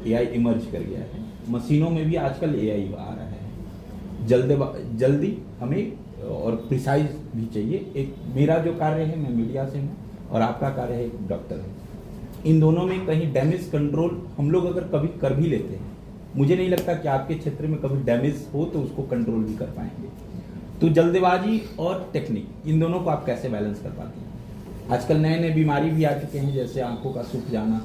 AI emerge कर गया है, मशीनों में भी आजकल एआई आ रहा है। जल्दी हमें और प्रिसाइज भी चाहिए। एक मेरा जो कार्य है, मैं मीडिया से हूँ और आपका कार्य है एक डॉक्टर है। इन दोनों में कहीं डैमेज कंट्रोल हम लोग अगर कभी कर भी लेते हैं, मुझे नहीं लगता कि आपके क्षेत्र में कभी डैमेज हो तो उसको कंट्रोल भी कर पाएंगे। तो जल्दबाजी और टेक्निक, इन दोनों को आप कैसे बैलेंस कर पाते हैं? आजकल नए नए बीमारी भी आ चुके हैं, जैसे आंखों का सूख जाना,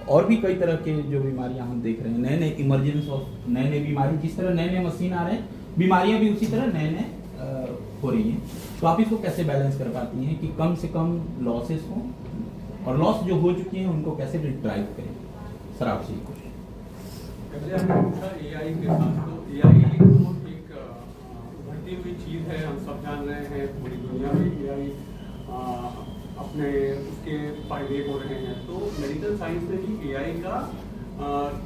और भी कई तरह के जो बीमारियां हम देख रहे हैं, नए नए इमरजेंस ऑफ नए नए बीमारी, जिस तरह नए नए मशीन आ रहे हैं, बीमारियां भी उसी तरह नए नए हो रही हैं। तो आप इसको कैसे बैलेंस कर पाती हैं कि कम से कम लॉसेस हो, और लॉस जो हो चुकी हैं उनको कैसे रिट्राइव करें? सर आपसे ही कुछ। पहले आपने पूछा एआई के साथ, तो एआई एक उभरती हुई चीज़ है, हम सब जान रहे हैं, पूरी दुनिया में एआई अपने उसके फायदे हो रहे हैं। तो मेडिकल साइंस में भी एआई का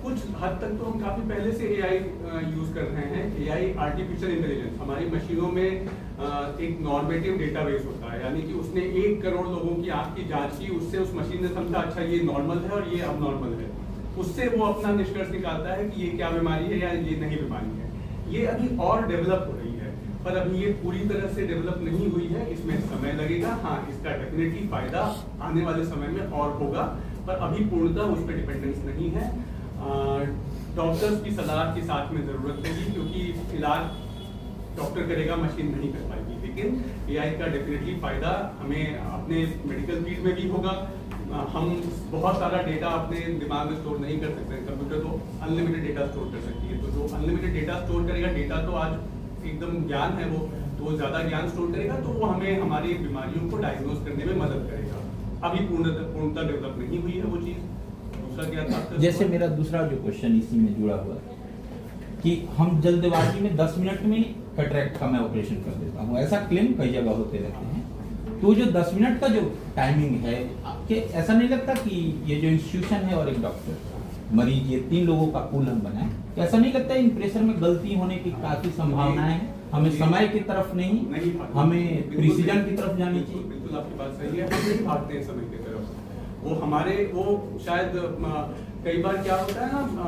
कुछ हद तक तो हम काफ़ी पहले से एआई यूज़ कर रहे हैं। एआई आर्टिफिशियल इंटेलिजेंस, हमारी मशीनों में एक नॉर्मेटिव डेटाबेस होता है, यानी कि उसने 1 करोड़ लोगों की आंख की जांच की, उससे उस मशीन ने समझा अच्छा ये नॉर्मल है और ये अब नॉर्मल है, उससे वो अपना निष्कर्ष निकालता है कि ये क्या बीमारी है या ये नहीं बीमारी है। ये अभी और डेवलप हो रही है, पर अभी ये पूरी तरह से डेवलप नहीं हुई है, इसमें समय लगेगा। हाँ, इसका डेफिनेटली फायदा आने वाले समय में और होगा, पर अभी पूर्णतः उस पर डिपेंडेंस नहीं है। डॉक्टर्स की सलाह के साथ में ज़रूरत होगी, क्योंकि इलाज डॉक्टर करेगा, मशीन नहीं कर पाएगी। लेकिन एआई का डेफिनेटली फायदा हमें अपने मेडिकल फील्ड में भी होगा। हम बहुत सारा डेटा अपने दिमाग में स्टोर नहीं कर सकते, कंप्यूटर तो अनलिमिटेड डेटा स्टोर कर सकती है। तो जो अनलिमिटेड डेटा स्टोर करेगा, डेटा तो आज एकदम ज्ञान है, वो तो ज़्यादा ज्ञान स्टोर करेगा, तो वो हमें हमारी बीमारियों को डायग्नोज करने में मदद करेगा। अभी पूर्णतः डेवलप नहीं हुई है वो चीज़। दूसरा क्या था, जैसे मेरा दूसरा जो क्वेश्चन इसी में जुड़ा हुआ है कि हम जल्दबाजी में 10 मिनट में कैटरेक्ट का मैं ऑपरेशन कर देता हूँ, ऐसा क्लेम कई जगह होते रहते हैं। तो जो 10 मिनट का जो टाइमिंग है, कि ऐसा नहीं लगता कि ये जो इंस्टीट्यूशन है और एक डॉक्टर, मरीज, ये 3 लोगों का पूल हम बनाए, तो ऐसा नहीं लगता इन प्रेशर में गलती होने की काफी संभावनाएं हैं? हमें समय की तरफ नहीं हमें प्रिसीजन की तरफ जानी चाहिए। बिल्कुल आपकी बात सही है, हम नहीं भागते हैं समय की तरफ। वो हमारे वो शायद कई बार क्या होता है ना,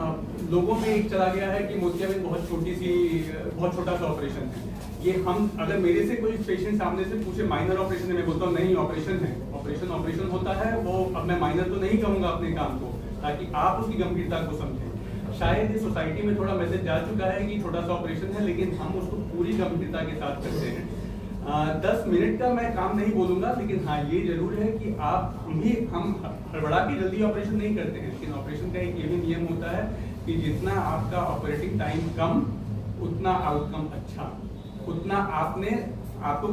लोगों में एक चला गया है कि मोतियाबिंद बहुत छोटा सा ऑपरेशन है। ये हम अगर मेरे से कोई पेशेंट सामने से पूछे माइनर ऑपरेशन है, मैं बोलता हूँ नहीं, ऑपरेशन है, ऑपरेशन होता है। वो अब मैं माइनर तो नहीं कहूँगा अपने काम को, ताकि आप उसकी गंभीरता को समझें। शायद इस सोसाइटी में थोड़ा मैसेज जा चुका है कि छोटा सा ऑपरेशन है, लेकिन हम उसको पूरी गंभीरता के साथ करते हैं। 10 मिनट का मैं काम नहीं बोलूंगा, लेकिन हाँ ये जरूर है कि हम हड़बड़ा के जल्दी ऑपरेशन नहीं करते हैं। लेकिन ऑपरेशन का एक ये भी नियम होता है कि जितना आपका ऑपरेटिंग टाइम कम, उतना आउटकम अच्छा, उतना आपको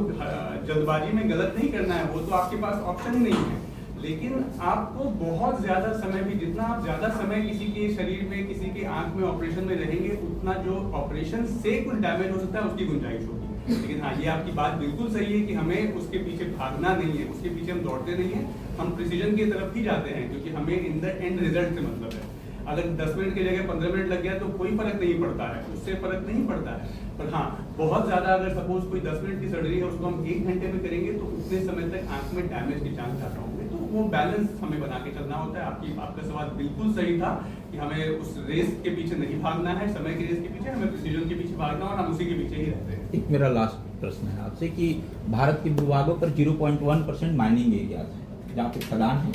जल्दबाजी में गलत नहीं करना है, वो तो आपके पास ऑप्शन ही नहीं है। लेकिन आपको बहुत ज्यादा समय भी, जितना आप ज्यादा समय किसी के शरीर में, किसी के आंख में ऑपरेशन में रहेंगे, उतना जो ऑपरेशन से कुछ डैमेज हो सकता है उसकी गुंजाइश होगी। लेकिन हाँ, ये आपकी बात बिल्कुल सही है कि हमें उसके पीछे भागना नहीं है, उसके पीछे हम दौड़ते नहीं है, हम प्रिसीजन की तरफ ही जाते हैं, क्योंकि हमें इन द एंड रिजल्ट से मतलब है। अगर 10 मिनट की जगह 15 मिनट लग गया तो कोई फर्क नहीं पड़ता है, उससे फर्क नहीं पड़ता है। पर हाँ, बहुत ज्यादा अगर सपोज कोई 10 मिनट की सर्जरी है, उसको हम 1 घंटे में करेंगे तो उतने समय तक आंख में डैमेज के चांस ज्यादा होंगे। तो वो बैलेंस हमें बना के चलना होता है। आपका सवाल बिल्कुल सही था कि हमें उस रेस के पीछे नहीं भागना है, समय के रेस के पीछे, हमें प्रिसीजन के पीछे भागना, और हम उसी के पीछे ही रहते हैं। एक मेरा लास्ट प्रश्न है आपसे कि भारत के भूभागों पर 0.1% माइनिंग एरियाज है जहाँ पे खदान है,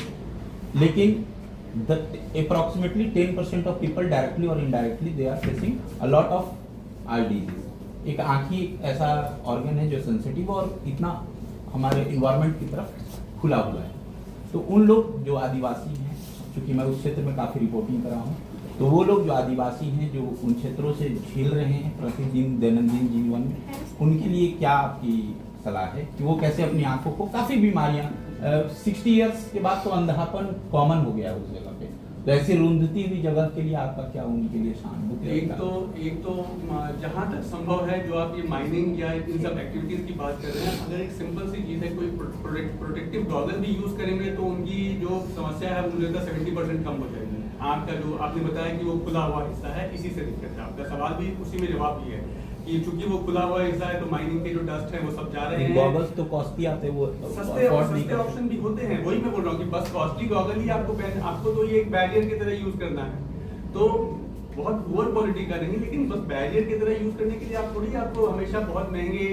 लेकिन approximately 10% of people directly or indirectly they are facing a lot of eye disease। एक आँखी ऐसा ऑर्गन है जो सेंसिटिव और इतना हमारे इन्वायरमेंट की तरफ खुला हुआ है। तो उन लोग जो आदिवासी हैं, क्योंकि मैं उस क्षेत्र में काफ़ी रिपोर्टिंग कर रहा हूँ, तो वो लोग जो आदिवासी हैं जो उन क्षेत्रों से झेल रहे हैं प्रतिदिन दैनंदिन जीवन में, उनके लिए क्या आपकी सलाह है कि वो कैसे अपनी आंखों को, काफ़ी बीमारियाँ 60 इयर्स के बाद तो अंधापन कॉमन हो गया है उस जगह पे, तो ऐसी रुंधती हुई जगह के लिए आपका क्या उनके लिए सहानुभूति? एक तो जहाँ तक संभव है, जो आप ये माइनिंग या इन सब एक्टिविटीज की बात कर रहे हैं, अगर एक सिंपल सी चीज़ है, कोई प्रोटेक्टिव गॉगल भी यूज करेंगे तो उनकी जो समस्या है मुझे लगता है 70% कम हो जाएगी। आँख का जो आपने बताया कि वो खुला हुआ हिस्सा है, इसी से दिक्कत है। आपका सवाल भी उसी में जवाब भी है कि चूंकि वो खुला हुआ हिस्सा है तो माइनिंग के जो डस्ट है वो सब जा रहे हैं। गॉगल्स तो कॉस्टली आते हैं, वो सस्ते afford नहीं कर ऑप्शन भी होते हैं, वही मैं बोल रहा हूँ कि बस कॉस्टली गॉगल ही आपको तो ये एक बैरियर की तरह यूज करना है, तो बहुत पुअर क्वालिटी का नहीं, लेकिन बस बैरियर की तरह यूज करने के लिए आप थोड़ी आपको हमेशा बहुत महंगे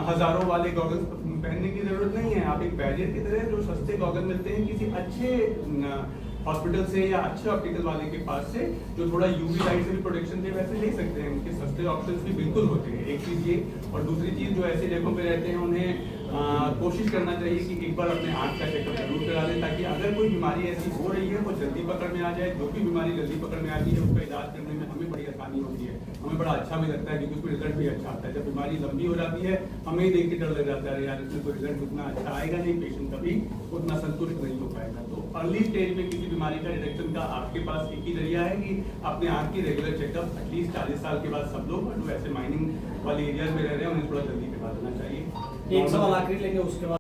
हजारों वाले गॉगल्स पहनने की जरूरत नहीं है। आप एक बैरियर की तरह जो सस्ते गॉगल मिलते हैं किसी अच्छे हॉस्पिटल से या अच्छे ऑप्टिकल वाले के पास से, जो थोड़ा यूवी लाइट से भी प्रोटेक्शन दे, वैसे ले सकते हैं। उनके सस्ते ऑप्शंस भी बिल्कुल होते हैं। एक चीज ये, और दूसरी चीज जो ऐसे जगहों पे रहते हैं उन्हें कोशिश करना चाहिए कि एक बार अपने आँख का चेकअप जरूर करा लें, ताकि अगर कोई बीमारी ऐसी हो रही है वो जल्दी पकड़ में आ जाए। जो भी बीमारी जल्दी पकड़ में आती है उसका इलाज करने में हमें बड़ी आसानी होती है, हमें बड़ा अच्छा भी लगता है, क्योंकि उसमें रिजल्ट भी अच्छा आता है। जब बीमारी लंबी हो जाती है हमें देख के डर लग जाता है, यार इसमें कोई रिजल्ट उतना अच्छा आएगा नहीं, पेशेंट कभी उतना संतुष्ट नहीं हो पाएगा। तो अर्ली स्टेज में किसी बीमारी का डिटेक्शन का आपके पास एक ही जरिया है कि अपने आँख की रेगुलर चेकअप एटलीस्ट 40 साल के बाद सब लोग, और जो ऐसे माइनिंग वाले एरियाज में रह रहे हैं उन्हें थोड़ा जल्दी करवा देना चाहिए। एक सवाल आखिरी लेंगे, उसके बाद